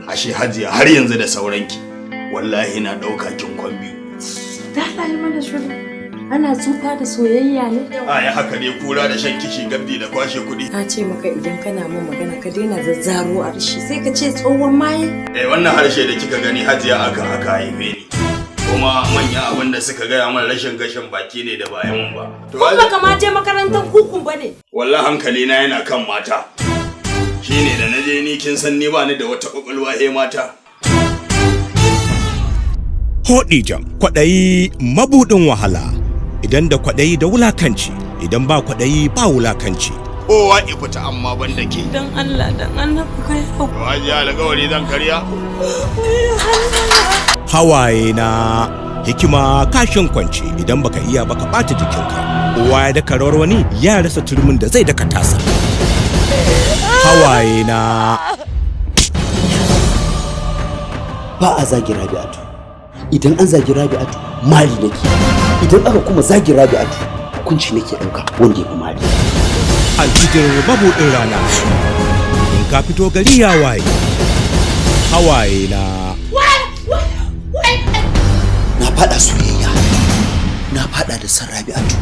ashe hajiya har yanzu da sauranki. Wallahi na ɗauka kin kwambi. Da Allah yi mana shiru. Ana tsufa da soyayya ne? Ya haka ne kura da shan kishi gabdi da kwashe kuɗi. Na ce maka idan kana mun magana ka daina zazzaro a harshe sai ka ce tsohon maye. Wannan harshe da kika gani hajiya aka haife ni. Kuma manya abin da suka gaya min rashin gashin baki ne da bayan mun ba. Kun ba kama je makarantar hukun bane. Wallahi hankali na yana kan mata. Shine da naje ni kin san ni ba ni da wata kokolwa mata. Hodijan kwaɗayi mabuɗin wahala. Idan da kwaɗayi da wulakanci, idan ba kwaɗayi ba wulakanci. Kowa ya fita amma ban da ke. Dan Allah dan annabi kai hau. Hajiya alƙawari zan karya. Hawayena hikima kashin kwance idan baka iya baka ɓata jikinka. Kowa ya daka rawar wani ya rasa turmin da zai daka tasa. Hawayena. Ba a zagi Rabi'atu. Idan an zagi Rabi'atu mali nake. Idan aka kuma zagi Rabi'atu hukunci nake ɗauka wanda ya fi mali. Alfijir mabuɗin rana. In ka fito gari ya waye. Hawayena. Na faɗa soyayya. Na faɗa da san Rabi'atu.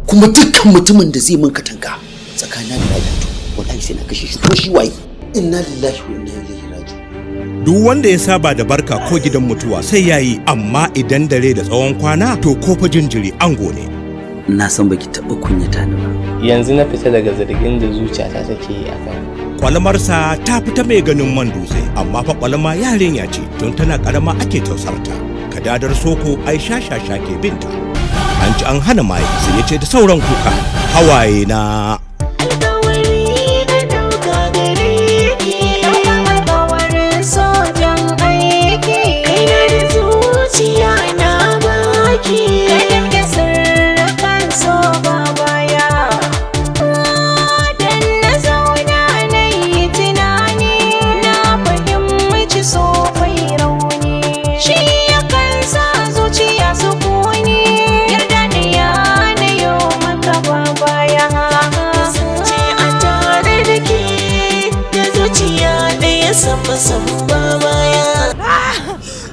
Kuma dukkan mutumin da zai min katanga tsakanin da Rabi'atu wallahi sai na kashe shi ko shi waye. Inna lillahi wa inna ilaihi raji'un. Duk wanda ya saba da barka ko gidan mutuwa sai yayi, amma idan dare da tsawon kwana to ko fa jinjiri ango ne. Na san baki taɓa kunyata ni ba. Yanzu na fita daga zargin da zuciyata take yi akan. Kwalmarsa ta fita mai ganin man dutse, amma fa kwalma yarinya ce tun tana karama ake tausarta. Kadadar soko ai shashasha ke binta. An ci an hana mai sai ya ce da sauran kuka. Hawayena.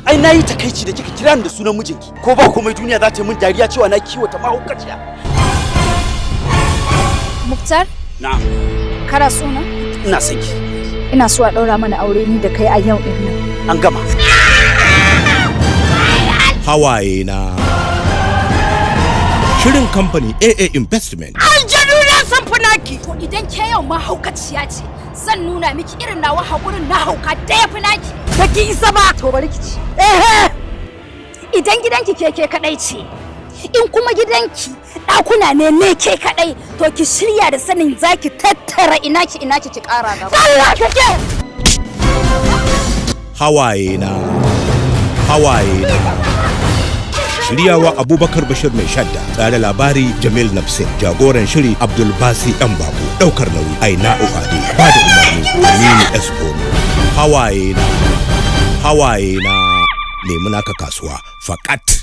Ai nayi takeici da kika kira ni da sunan mijinki. Ko ba komai duniya za ta yi min dariya cewa na kiwata mahaukaciya. Muktar? Na'am. Kana so na? Ina son ki. Ina so a daura mana aure ni da kai a yau din nan. An gama. Hawayena. Shirin kamfani AA Investment. Aljanu na san funaki. To idan ke yau mahaukaciya ce, zan nuna miki irin nawa hakurin na hauka da ya fi naki. Baki isa ba. To bari ki ci. Idan gidanki ke kadai ce, in kuma gidanki ɗakuna ne ke kadai, to ki shirya da sanin zaki tattara ina ki kara gaba. Allah kake. Hawayena. Shiryawa Abubakar Bashir mai shadda, tsara labari Jamil Nafsin, jagoran shiri Abdul Basi ɗan babu, ɗaukar nauyi Aina Uade, ba da umarni Aminu Escono. Hawayena. Nemi naka kasuwa fakat.